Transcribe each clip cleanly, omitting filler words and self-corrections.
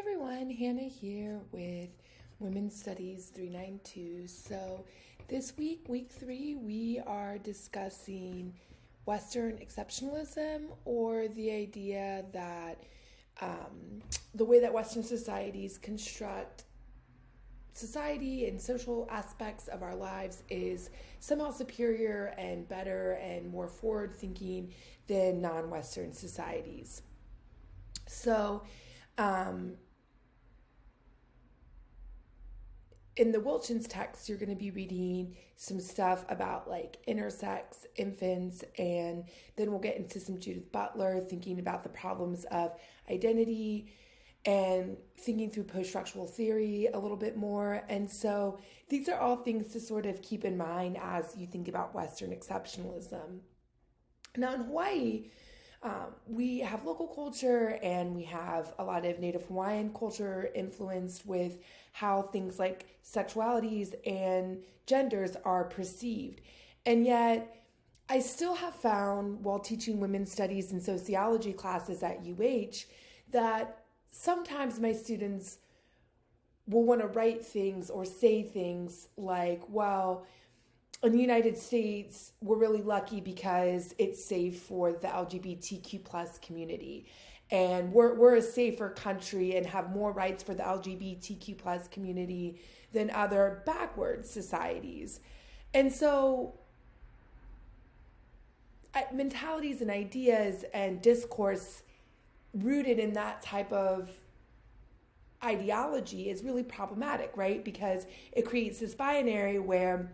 Everyone, Hannah here with Women's Studies 392. So this week, week 3, we are discussing Western exceptionalism, or the idea that the way that Western societies construct society and social aspects of our lives is somehow superior and better and more forward-thinking than non-Western societies. So, in the Wilchins text, you're going to be reading some stuff about like intersex infants, and then we'll get into some Judith Butler, thinking about the problems of identity and thinking through post-structural theory a little bit more. And so these are all things to sort of keep in mind as you think about Western exceptionalism. Now in Hawaii, we have local culture and we have a lot of Native Hawaiian culture influenced with how things like sexualities and genders are perceived. And yet, I still have found while teaching women's studies and sociology classes at UH that sometimes my students will want to write things or say things like, well, in the United States, we're really lucky because it's safe for the LGBTQ plus community. And we're a safer country and have more rights for the LGBTQ plus community than other backward societies. And so mentalities and ideas and discourse rooted in that type of ideology is really problematic, right? Because it creates this binary where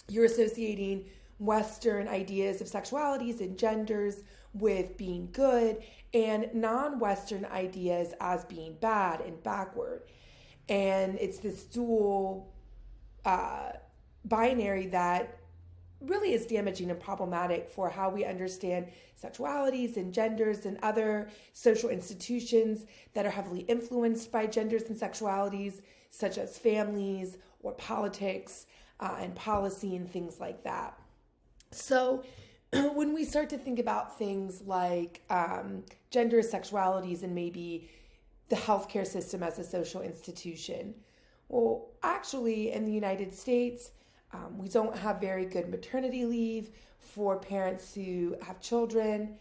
you're associating Western ideas of sexualities and genders with being good and non-Western ideas as being bad and backward. And it's this dual binary that really is damaging and problematic for how we understand sexualities and genders and other social institutions that are heavily influenced by genders and sexualities, such as families or politics and policy and things like that. So when we start to think about things like gender, sexualities, and maybe the healthcare system as a social institution, well, actually in the United States, we don't have very good maternity leave for parents who have children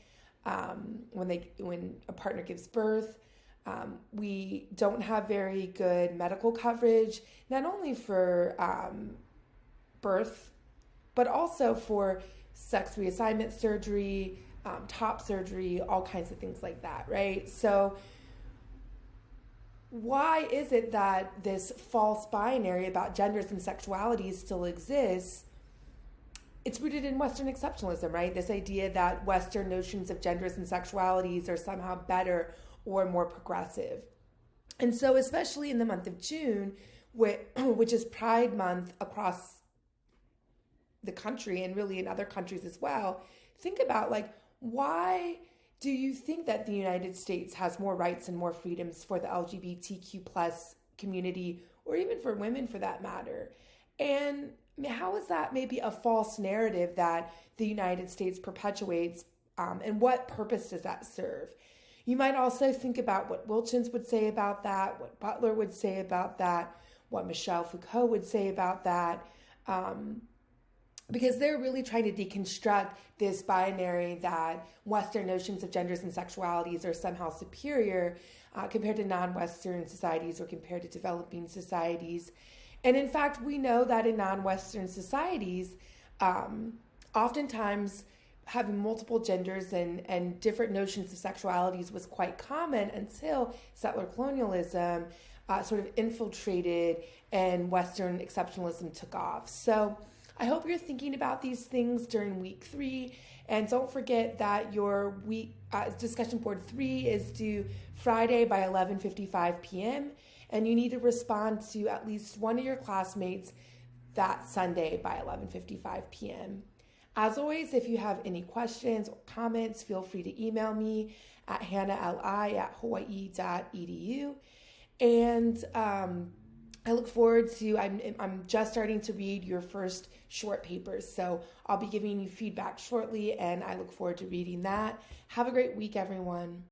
when a partner gives birth. We don't have very good medical coverage, not only for birth, but also for sex reassignment surgery, top surgery, all kinds of things like that, right? So why is it that this false binary about genders and sexualities still exists? It's rooted in Western exceptionalism, right? This idea that Western notions of genders and sexualities are somehow better or more progressive. And so especially in the month of June, which is Pride Month across the country and really in other countries as well, think about like, why do you think that the United States has more rights and more freedoms for the LGBTQ plus community, or even for women for that matter? And how is that maybe a false narrative that the United States perpetuates, and what purpose does that serve? You might also think about what Wilchins would say about that, what Butler would say about that, what Michel Foucault would say about that, because they're really trying to deconstruct this binary that Western notions of genders and sexualities are somehow superior compared to non-Western societies or compared to developing societies. And in fact, we know that in non-Western societies, oftentimes having multiple genders and different notions of sexualities was quite common until settler colonialism sort of infiltrated and Western exceptionalism took off. So I hope you're thinking about these things during week 3, and don't forget that your week discussion board 3 is due Friday by 11:55 p.m. and you need to respond to at least one of your classmates that Sunday by 11:55 p.m. As always, if you have any questions or comments, feel free to email me at hannahli@hawaii.edu. And I look forward to, I'm just starting to read your first short papers, so I'll be giving you feedback shortly, and I look forward to reading that. Have a great week, everyone.